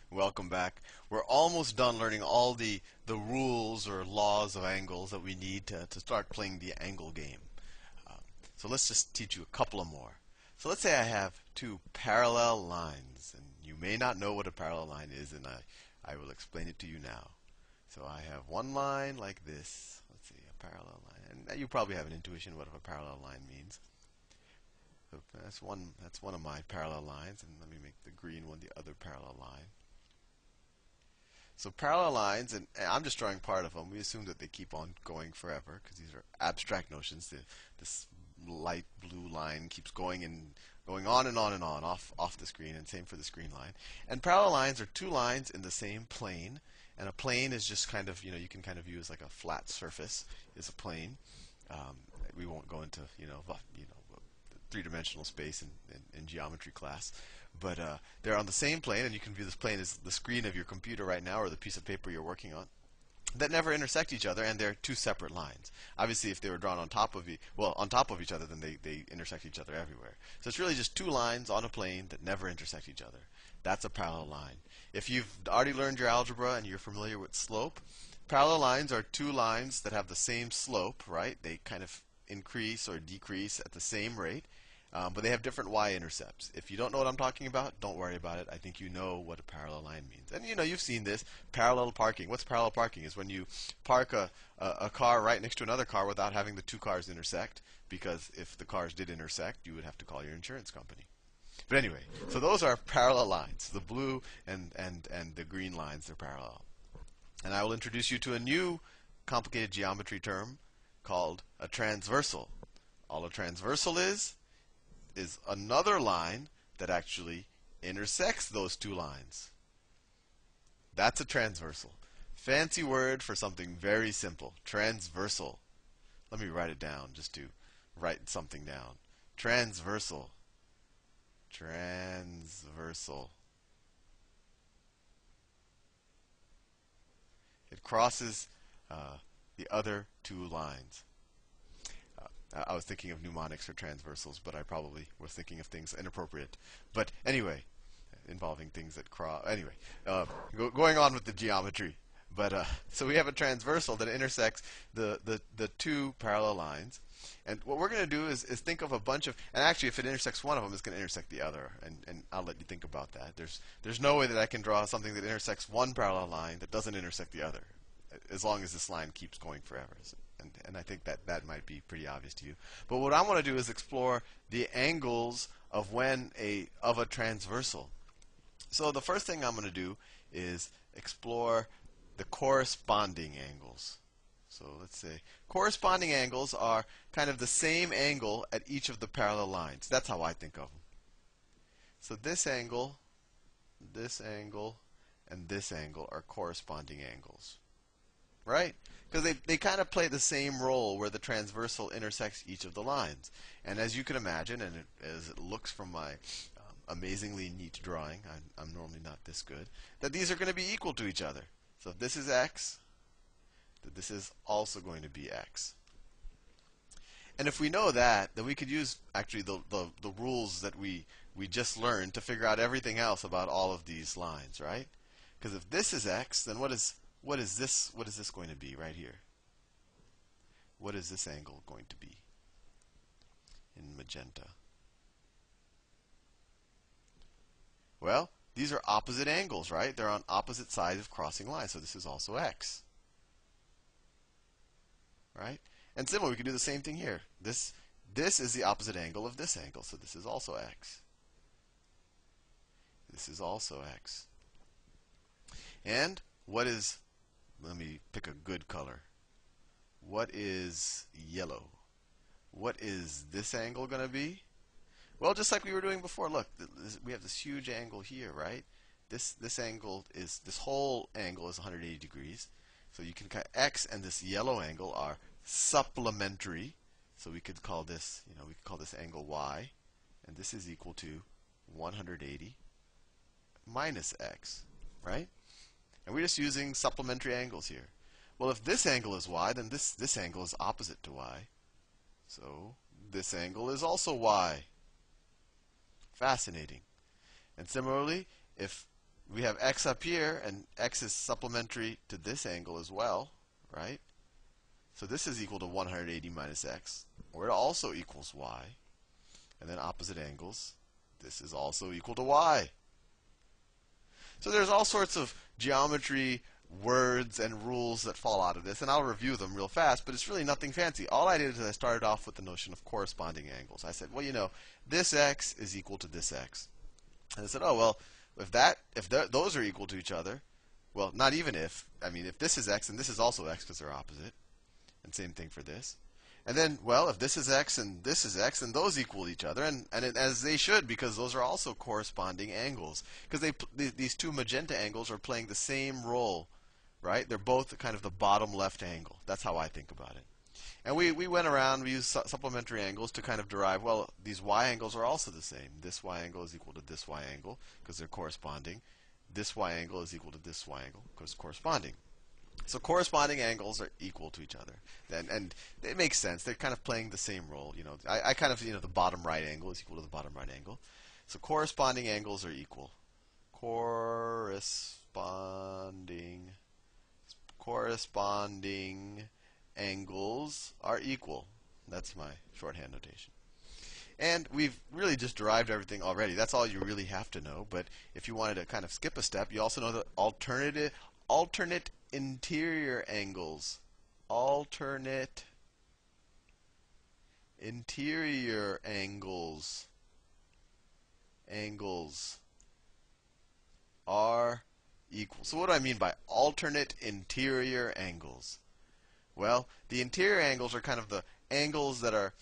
Welcome back. We're almost done learning all the rules or laws of angles that we need to start playing the angle game. Um, so let's just teach you a couple of more. So let's say I have two parallel lines, and you may not know what a parallel line is, and I will explain it to you now. So I have one line like this. Let's see, a parallel line. And you probably have an intuition what a parallel line means. So that's one of my parallel lines, and let me make the green one the other parallel line. So parallel lines, and I'm just drawing part of them. We assume that they keep on going forever because these are abstract notions. This light blue line keeps going and going on and on and on off the screen, and same for the screen line. And parallel lines are two lines in the same plane, and a plane is just kind of, you can kind of view as like a flat surface is a plane. We won't go into three-dimensional space in geometry class. But they're on the same plane, and you can view this plane as the screen of your computer right now or the piece of paper you're working on, that never intersect each other, and they're two separate lines. Obviously, if they were drawn on top of each other, then they intersect each other everywhere. So it's really just two lines on a plane that never intersect each other. That's a parallel line. If you've already learned your algebra and you're familiar with slope, parallel lines are two lines that have the same slope, right? They kind of increase or decrease at the same rate. But they have different y-intercepts. If you don't know what I'm talking about, don't worry about it. I think you know what a parallel line means. And you've seen this. Parallel parking. What's parallel parking? Is when you park a car right next to another car without having the two cars intersect. Because if the cars did intersect, you would have to call your insurance company. But anyway, so those are parallel lines. The blue and the green lines, they're parallel. And I will introduce you to a new complicated geometry term called a transversal. All a transversal is another line that actually intersects those two lines. That's a transversal. Fancy word for something very simple. Transversal. Let me write it down just to write something down. Transversal. Transversal. It crosses the other two lines. I was thinking of mnemonics for transversals, but I probably was thinking of things inappropriate. But anyway, involving things that cross. Anyway, going on with the geometry. But so we have a transversal that intersects the two parallel lines. And what we're going to do is think of a bunch of, and actually if it intersects one of them, it's going to intersect the other. And I'll let you think about that. There's no way that I can draw something that intersects one parallel line that doesn't intersect the other, as long as this line keeps going forever. And I think that might be pretty obvious to you. But what I want to do is explore the angles of a transversal. So the first thing I'm going to do is explore the corresponding angles. So let's say corresponding angles are kind of the same angle at each of the parallel lines. That's how I think of them. So this angle, and this angle are corresponding angles. Right? Because they kind of play the same role where the transversal intersects each of the lines. And as you can imagine, and as it looks from my amazingly neat drawing, I'm normally not this good, that these are going to be equal to each other. So if this is x, that this is also going to be x. And if we know that, then we could use actually the rules that we just learned to figure out everything else about all of these lines, right? Because if this is x, then what is this going to be right here? What is this angle going to be in magenta? Well, these are opposite angles, right? They're on opposite sides of crossing lines, so this is also x. Right? And similarly, we can do the same thing here. This is the opposite angle of this angle, so this is also x. This is also x. And what is, let me pick a good color. What is yellow? What is this angle going to be? Well, just like we were doing before, look, we have this huge angle here, right? This whole angle is 180 degrees. So you can x and this yellow angle are supplementary. So we could call this, we could call this angle y, and this is equal to 180 minus x, right? And we're just using supplementary angles here. Well, if this angle is y, then this angle is opposite to y. So this angle is also y. Fascinating. And similarly, if we have x up here, and x is supplementary to this angle as well, right? So this is equal to 180 minus x, or it also equals y. And then opposite angles, this is also equal to y. So there's all sorts of geometry, words, and rules that fall out of this, and I'll review them real fast, but it's really nothing fancy. All I did is I started off with the notion of corresponding angles. I said, well, you know, this x is equal to this x. And I said, oh, well, if those are equal to each other, well, not even if. I mean, if this is x and this is also x because they're opposite, and same thing for this. And then, well, if this is x and this is x, then those equal each other, and as they should, because those are also corresponding angles. Because these two magenta angles are playing the same role, right? They're both kind of the bottom left angle. That's how I think about it. And we went around, we used supplementary angles to kind of derive, well, these y angles are also the same. This y angle is equal to this y angle, because they're corresponding. This y angle is equal to this y angle, because it's corresponding. So corresponding angles are equal to each other, and it makes sense. They're kind of playing the same role. You know, I kind of, you know, the bottom right angle is equal to the bottom right angle. So corresponding angles are equal. Corresponding angles are equal. That's my shorthand notation. And we've really just derived everything already. That's all you really have to know. But if you wanted to kind of skip a step, you also know that alternate interior angles. Alternate interior angles are equal. So what do I mean by alternate interior angles? Well, the interior angles are kind of the angles that are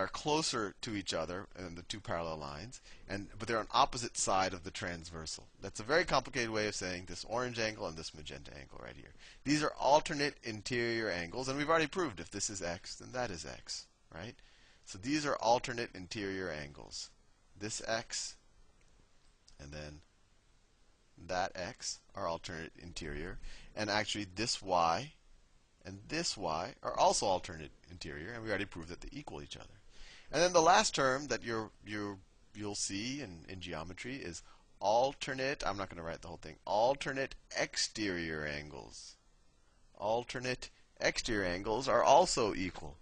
closer to each other in the two parallel lines, but they're on opposite side of the transversal. That's a very complicated way of saying this orange angle and this magenta angle right here. These are alternate interior angles, and we've already proved if this is x, then that is x, right? So these are alternate interior angles. This x and then that x are alternate interior, and actually this y and this y are also alternate interior, and we already proved that they equal each other. And then the last term that you'll see in geometry is alternate. I'm not going to write the whole thing. Alternate exterior angles. Alternate exterior angles are also equal,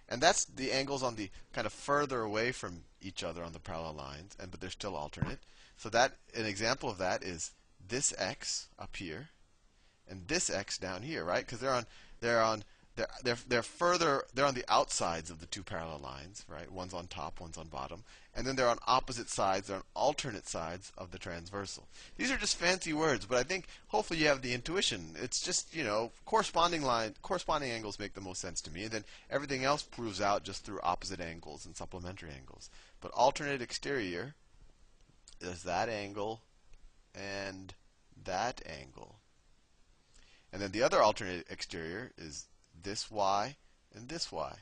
and that's the angles on the kind of further away from each other on the parallel lines, but they're still alternate. So that an example of that is this x up here and this x down here, right? Because they're on the outsides of the two parallel lines, right? One's on top, one's on bottom, and then they're on opposite sides, they're on alternate sides of the transversal. These are just fancy words, but I think hopefully you have the intuition. It's just, you know, corresponding angles make the most sense to me, and then everything else proves out just through opposite angles and supplementary angles. But alternate exterior is that angle and that angle. And then the other alternate exterior is this y and this y.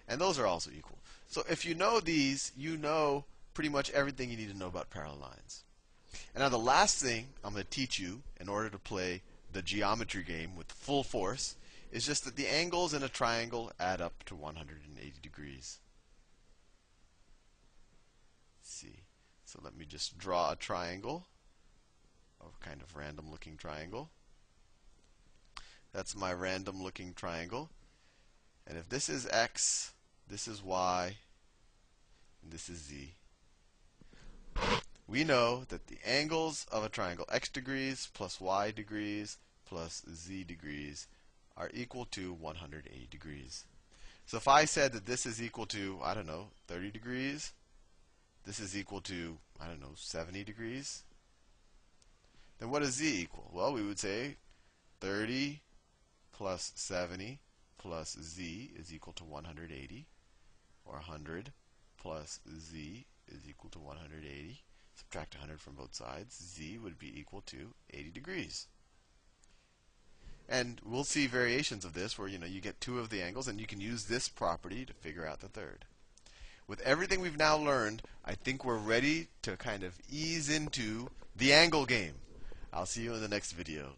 And those are also equal. So if you know these, you know pretty much everything you need to know about parallel lines. And now the last thing I'm going to teach you in order to play the geometry game with full force is just that the angles in a triangle add up to 180 degrees. Let's see. So let me just draw a triangle, a kind of random looking triangle. That's my random looking triangle. And if this is x, this is y, and this is z, we know that the angles of a triangle, x degrees plus y degrees plus z degrees, are equal to 180 degrees. So if I said that this is equal to, I don't know, 30 degrees, this is equal to, I don't know, 70 degrees, then what does z equal? Well, we would say 30 plus 70 plus z is equal to 180, or 100 plus z is equal to 180. Subtract 100 from both sides. Z would be equal to 80 degrees. And we'll see variations of this where, you know, you get two of the angles, and you can use this property to figure out the third. With everything we've now learned, I think we're ready to kind of ease into the angle game. I'll see you in the next video.